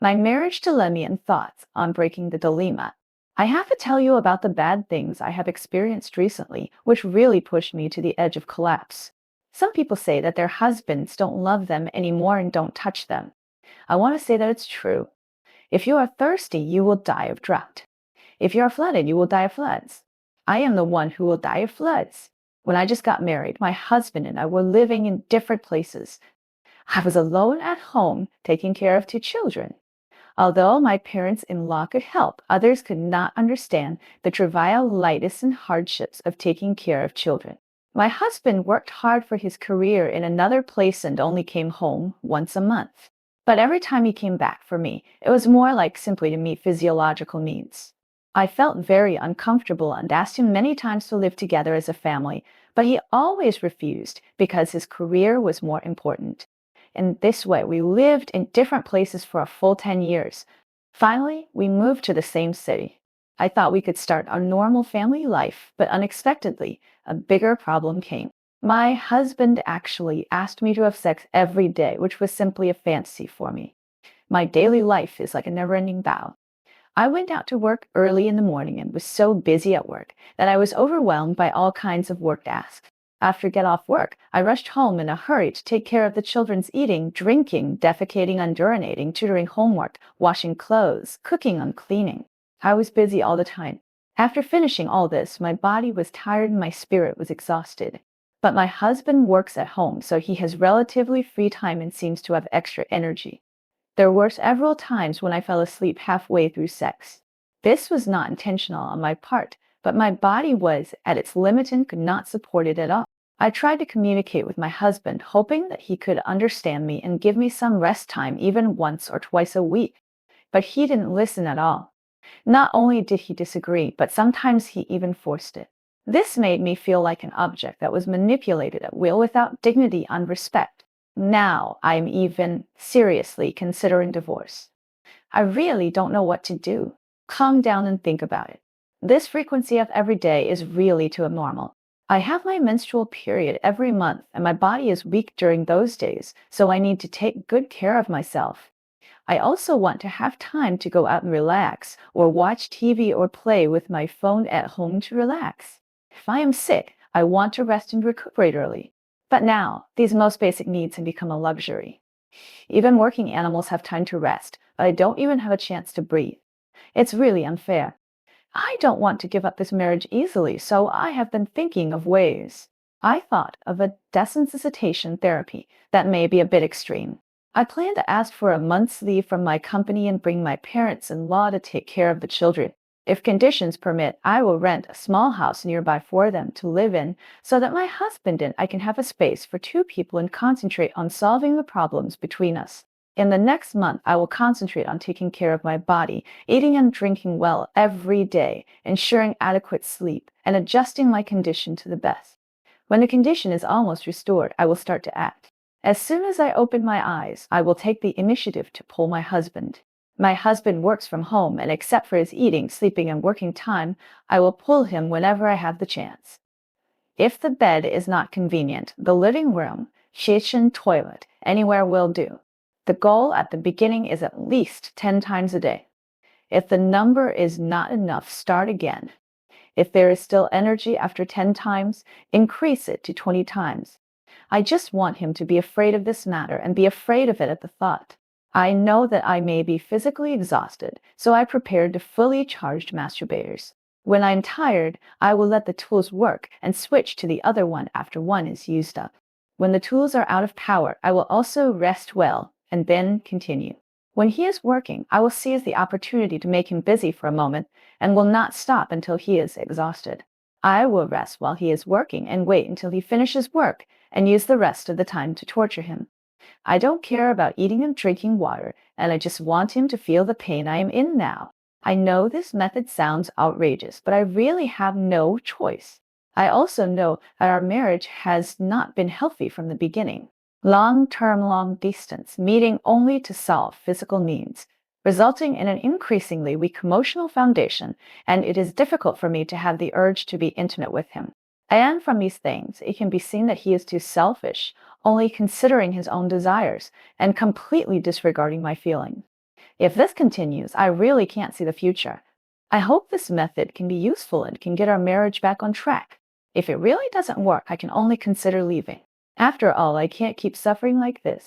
My marriage dilemma and thoughts on breaking the dilemma. I have to tell you about the bad things I have experienced recently, which really pushed me to the edge of collapse. Some people say that their husbands don't love them anymore and don't touch them. I want to say that it's true. If you are thirsty, you will die of drought. If you are flooded, you will die of floods. I am the one who will die of floods. When I just got married, my husband and I were living in different places. I was alone at home, taking care of two children. Although my parents-in-law could help, others could not understand the trivialities and hardships of taking care of children. My husband worked hard for his career in another place and only came home once a month. But every time he came back for me, it was more like simply to meet physiological needs. I felt very uncomfortable and asked him many times to live together as a family, but he always refused because his career was more important. In this way, we lived in different places for a full 10 years. Finally, we moved to the same city. I thought we could start a normal family life, but unexpectedly, a bigger problem came. My husband actually asked me to have sex every day, which was simply a fantasy for me. My daily life is like a never-ending vow. I went out to work early in the morning and was so busy at work that I was overwhelmed by all kinds of work tasks. After get off work, I rushed home in a hurry to take care of the children's eating, drinking, defecating and urinating, tutoring homework, washing clothes, cooking and cleaning. I was busy all the time. After finishing all this, my body was tired and my spirit was exhausted. But my husband works at home, so he has relatively free time and seems to have extra energy. There were several times when I fell asleep halfway through sex. This was not intentional on my part, but my body was at its limit and could not support it at all. I tried to communicate with my husband, hoping that he could understand me and give me some rest time even once or twice a week. But he didn't listen at all. Not only did he disagree, but sometimes he even forced it. This made me feel like an object that was manipulated at will without dignity and respect. Now I'm even seriously considering divorce. I really don't know what to do. Calm down and think about it. This frequency of every day is really too abnormal. I have my menstrual period every month and my body is weak during those days, so I need to take good care of myself. I also want to have time to go out and relax, or watch TV or play with my phone at home to relax. If I am sick, I want to rest and recuperate early. But now, these most basic needs have become a luxury. Even working animals have time to rest, but I don't even have a chance to breathe. It's really unfair. I don't want to give up this marriage easily, so I have been thinking of ways. I thought of a desensitization therapy that may be a bit extreme. I plan to ask for a month's leave from my company and bring my parents-in-law to take care of the children. If conditions permit, I will rent a small house nearby for them to live in so that my husband and I can have a space for two people and concentrate on solving the problems between us. In the next month, I will concentrate on taking care of my body, eating and drinking well every day, ensuring adequate sleep, and adjusting my condition to the best. When the condition is almost restored, I will start to act. As soon as I open my eyes, I will take the initiative to pull my husband. My husband works from home, and except for his eating, sleeping, and working time, I will pull him whenever I have the chance. If the bed is not convenient, the living room, kitchen, toilet, anywhere will do. The goal at the beginning is at least 10 times a day. If the number is not enough, start again. If there is still energy after 10 times, increase it to 20 times. I just want him to be afraid of this matter and be afraid of it at the thought. I know that I may be physically exhausted, so I prepared to fully charged masturbators. When I'm tired, I will let the tools work and switch to the other one after one is used up. When the tools are out of power, I will also rest well and then continue. When he is working, I will seize the opportunity to make him busy for a moment and will not stop until he is exhausted. I will rest while he is working and wait until he finishes work and use the rest of the time to torture him. I don't care about eating and drinking water, and I just want him to feel the pain I am in now. I know this method sounds outrageous, but I really have no choice. I also know that our marriage has not been healthy from the beginning. Long-term, long-distance, meeting only to solve physical needs, resulting in an increasingly weak emotional foundation, and it is difficult for me to have the urge to be intimate with him. And from these things, it can be seen that he is too selfish, only considering his own desires, and completely disregarding my feelings. If this continues, I really can't see the future. I hope this method can be useful and can get our marriage back on track. If it really doesn't work, I can only consider leaving. After all, I can't keep suffering like this.